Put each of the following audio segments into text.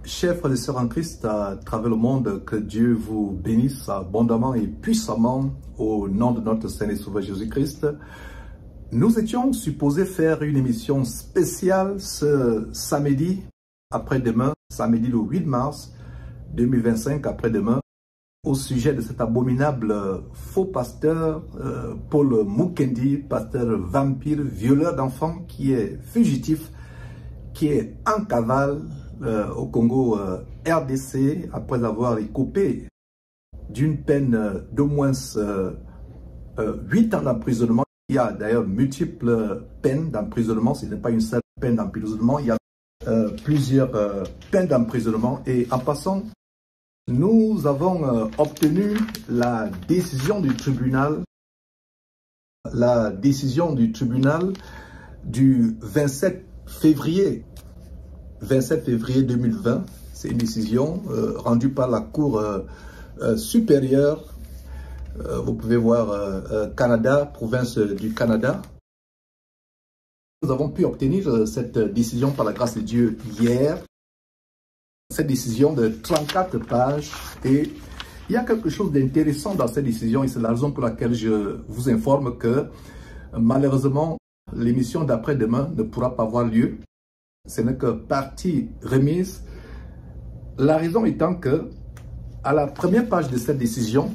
Chers frères et sœurs en Christ à travers le monde, que Dieu vous bénisse abondamment et puissamment au nom de notre Seigneur et Sauveur Jésus-Christ. Nous étions supposés faire une émission spéciale ce samedi après-demain, samedi le 8 mars 2025 après-demain, au sujet de cet abominable faux pasteur Paul Mukendi, pasteur vampire, violeur d'enfants qui est fugitif, qui est en cavale au Congo RDC après avoir écopé d'une peine d'au moins 8 ans d'emprisonnement. Il y a d'ailleurs multiples peines d'emprisonnement, ce n'est pas une seule peine d'emprisonnement, il y a plusieurs peines d'emprisonnement. Et en passant, nous avons obtenu la décision du tribunal, du 27 février 2020. C'est une décision rendue par la Cour supérieure. Vous pouvez voir Canada, province du Canada. Nous avons pu obtenir cette décision par la grâce de Dieu hier. Cette décision de 34 pages. Et il y a quelque chose d'intéressant dans cette décision et c'est la raison pour laquelle je vous informe que malheureusement l'émission d'après-demain ne pourra pas avoir lieu. Ce n'est que partie remise. La raison étant que, à la première page de cette décision,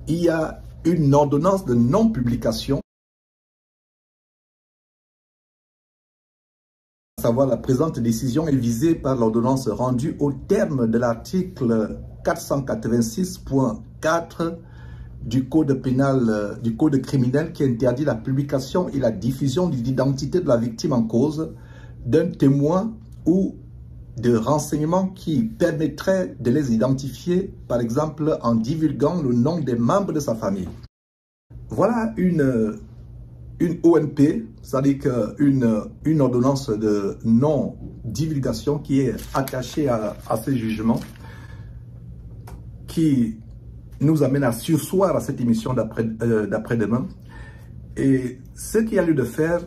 il y a une ordonnance de non-publication, à savoir la présente décision est visée par l'ordonnance rendue au terme de l'article 486.4 du code pénal, du code criminel qui interdit la publication et la diffusion de l'identité de la victime en cause, d'un témoin ou de renseignements qui permettraient de les identifier, par exemple en divulguant le nom des membres de sa famille. Voilà une ONP, c'est-à-dire une ordonnance de non-divulgation qui est attachée à ce jugement, qui nous amène à surseoir à cette émission d'après-demain. Et ce qu'il y a lieu de faire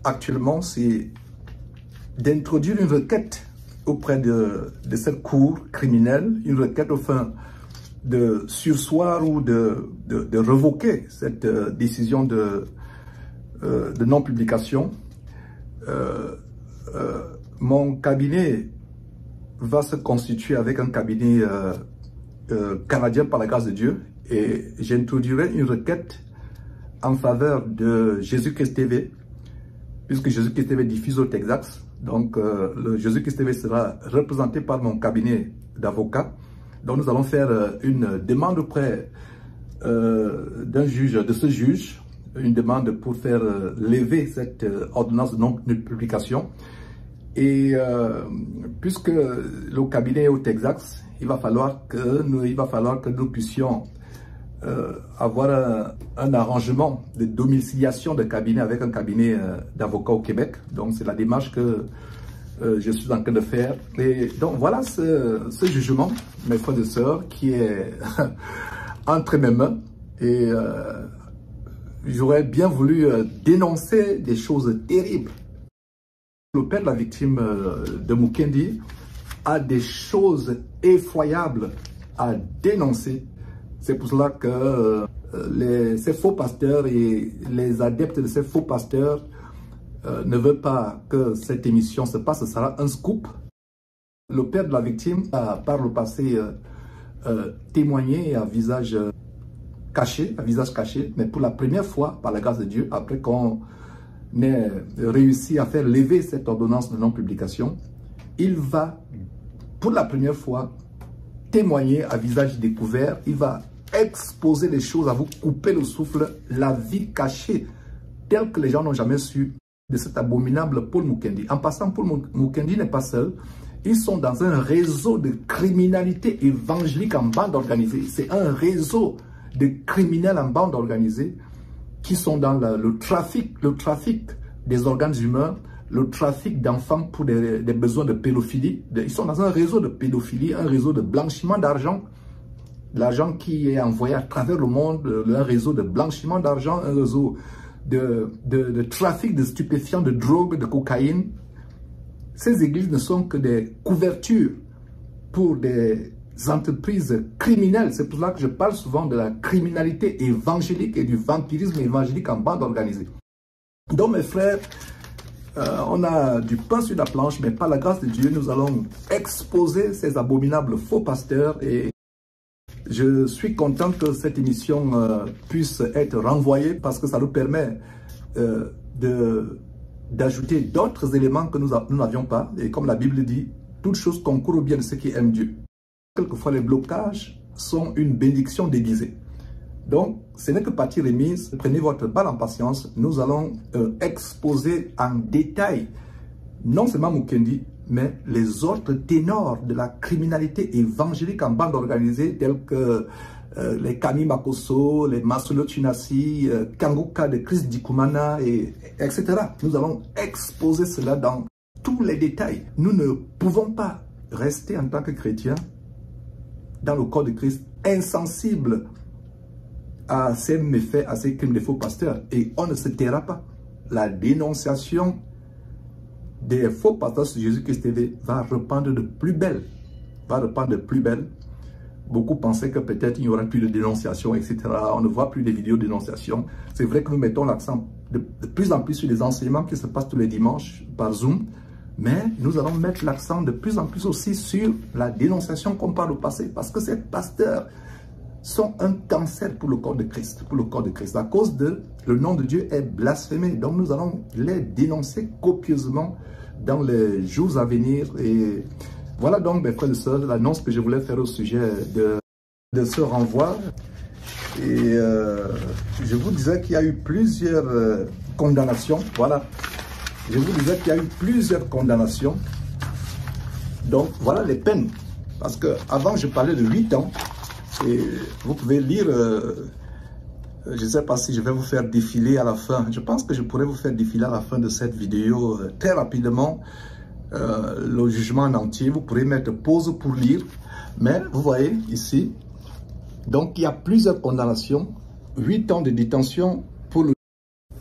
actuellement, c'est d'introduire une requête auprès de cette cour criminelle, une requête au fin de surseoir ou de revoquer cette décision de non-publication. Mon cabinet va se constituer avec un cabinet canadien par la grâce de Dieu et j'introduirai une requête en faveur de Jésus-Christ TV, puisque Jésus-Christ TV diffuse au Texas. Donc, le Jésus-Christ TV sera représenté par mon cabinet d'avocats. Donc, nous allons faire une demande auprès d'un juge, de ce juge, une demande pour faire lever cette ordonnance de non-publication. Et puisque le cabinet est au Texas, il va falloir que nous puissions avoir un arrangement de domiciliation de cabinet avec un cabinet d'avocats au Québec. Donc c'est la démarche que je suis en train de faire. Et donc voilà ce jugement, mes frères et sœurs, qui est entre mes mains. Et j'aurais bien voulu dénoncer des choses terribles. Le père de la victime de Mukendi a des choses effroyables à dénoncer. C'est pour cela que ces faux pasteurs et les adeptes de ces faux pasteurs ne veulent pas que cette émission se passe. Ce sera un scoop. Le père de la victime a par le passé témoigné à visage caché, mais pour la première fois, par la grâce de Dieu, après qu'on ait réussi à faire lever cette ordonnance de non-publication, il va, pour la première fois, témoigner à visage découvert. Il va exposer les choses, à vous couper le souffle, la vie cachée, telle que les gens n'ont jamais su de cet abominable Paul Mukendi. En passant, Paul Mukendi n'est pas seul. Ils sont dans un réseau de criminalité évangélique en bande organisée. C'est un réseau de criminels en bande organisée qui sont dans le trafic des organes humains, le trafic d'enfants pour des besoins de pédophilie. Ils sont dans un réseau de pédophilie, un réseau de blanchiment d'argent. L'argent qui est envoyé à travers le monde, un réseau de blanchiment d'argent, un réseau de trafic de stupéfiants, de drogue, de cocaïne. ces églises ne sont que des couvertures pour des entreprises criminelles. C'est pour cela que je parle souvent de la criminalité évangélique et du vampirisme évangélique en bande organisée. Donc mes frères, on a du pain sur la planche, mais par la grâce de Dieu, nous allons exposer ces abominables faux pasteurs. Et je suis content que cette émission puisse être renvoyée parce que ça nous permet d'ajouter d'autres éléments que nous n'avions pas. Et comme la Bible dit, toutes choses concourent au bien de ceux qui aiment Dieu. Quelquefois, les blocages sont une bénédiction déguisée. Donc, ce n'est que partie remise. Prenez votre balle en patience. Nous allons exposer en détail, non seulement Mukendi, mais les autres ténors de la criminalité évangélique en bande organisée, tels que les Kami Makoso, les Masolo Chinasi, Kanguka de Chris Dikumana, etc. Nous allons exposer cela dans tous les détails. Nous ne pouvons pas rester en tant que chrétiens dans le corps de Christ insensibles à ces méfaits, à ces crimes des faux pasteurs. Et on ne se taira pas. La dénonciation des faux pasteurs sur Jésus-Christ TV va reprendre de plus belle. Beaucoup pensaient que peut-être il n'y aura plus de dénonciation, etc. On ne voit plus de vidéos de dénonciation. C'est vrai que nous mettons l'accent de plus en plus sur les enseignements qui se passent tous les dimanches par Zoom. Mais nous allons mettre l'accent de plus en plus aussi sur la dénonciation qu'on parle au passé. Parce que ces pasteurs sont un cancer pour le corps de Christ. À cause de le nom de Dieu est blasphémé. Donc nous allons les dénoncer copieusement dans les jours à venir. Et voilà donc mes frères et sœurs, l'annonce que je voulais faire au sujet de ce renvoi. Et je vous disais qu'il y a eu plusieurs condamnations. Voilà. Je vous disais qu'il y a eu plusieurs condamnations. Donc, voilà les peines. Parce qu'avant, je parlais de 8 ans. Et vous pouvez lire, je ne sais pas si je vais vous faire défiler à la fin. Je pense que je pourrais vous faire défiler à la fin de cette vidéo très rapidement le jugement en entier. Vous pourrez mettre pause pour lire. Mais vous voyez ici, donc il y a plusieurs condamnations. 8 ans de détention pour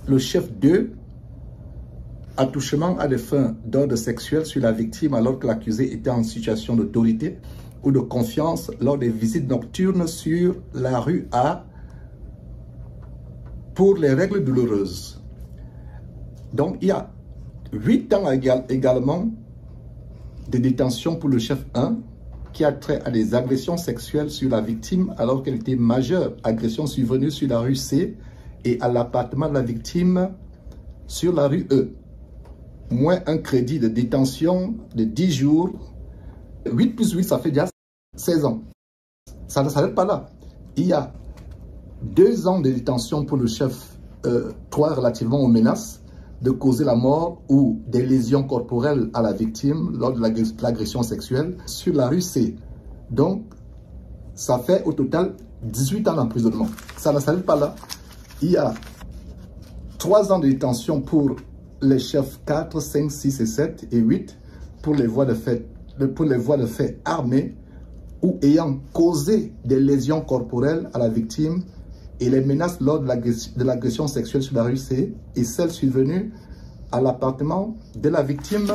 le chef 2. Attouchement à des fins d'ordre sexuel sur la victime alors que l'accusé était en situation d'autorité ou de confiance lors des visites nocturnes sur la rue A pour les règles douloureuses. Donc, il y a 8 ans également de détention pour le chef 1 qui a trait à des agressions sexuelles sur la victime alors qu'elle était majeure. Agression survenue sur la rue C et à l'appartement de la victime sur la rue E. Moins un crédit de détention de 10 jours. 8 plus 8, ça fait déjà 16 ans. Ça ne s'arrête pas là. Il y a 2 ans de détention pour le chef 3 relativement aux menaces de causer la mort ou des lésions corporelles à la victime lors de l'agression sexuelle sur la rue C. Donc, ça fait au total 18 ans d'emprisonnement. Ça ne s'arrête pas là. Il y a 3 ans de détention pour les chefs 4, 5, 6 et 7 et 8 pour les voies de fait armées ou ayant causé des lésions corporelles à la victime et les menaces lors de l'agression sexuelle sur la rue C et celles survenues à l'appartement de la victime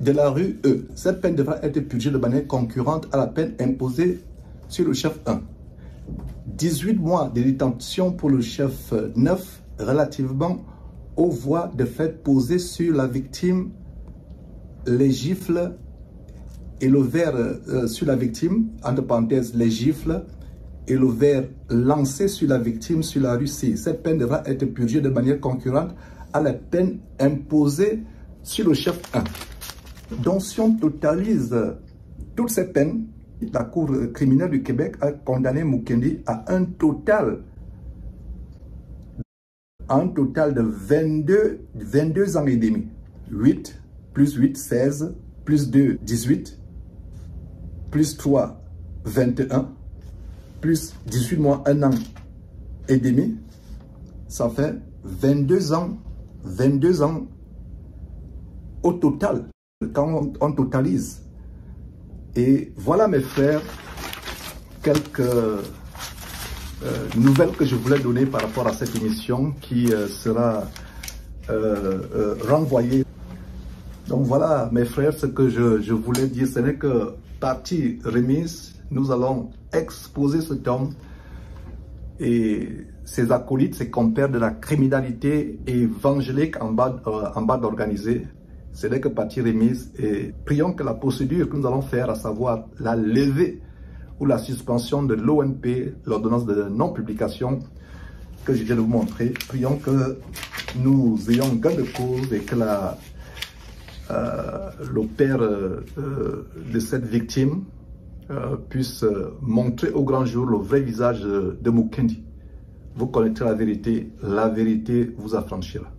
de la rue E. Cette peine devra être purgée de manière concurrente à la peine imposée sur le chef 1. 18 mois de détention pour le chef 9 relativement aux voies de fait posées sur la victime, les gifles et le verre sur la victime, entre parenthèses, les gifles et le verre lancé sur la victime sur la rue C. Cette peine devra être purgée de manière concurrente à la peine imposée sur le chef 1. Donc si on totalise toutes ces peines, la Cour criminelle du Québec a condamné Mukendi à un total de 22 ans et demi. 8 plus 8, 16, plus 2, 18, plus 3, 21, plus 18 mois, 1 an et demi. Ça fait 22 ans au total, quand on totalise. Et voilà mes frères, quelques nouvelles que je voulais donner par rapport à cette émission qui sera renvoyé. Donc voilà, mes frères, ce que je voulais dire, ce n'est que partie remise, nous allons exposer cet homme et ses acolytes, ses compères de la criminalité évangélique en bas d'organiser. Ce n'est que partie remise et prions que la procédure que nous allons faire, à savoir la levée ou la suspension de l'ONP, l'ordonnance de non-publication, que je viens de vous montrer, prions que nous ayons gain de cause et que le père de cette victime puisse montrer au grand jour le vrai visage de Mukendi. Vous connaîtrez la vérité vous affranchira.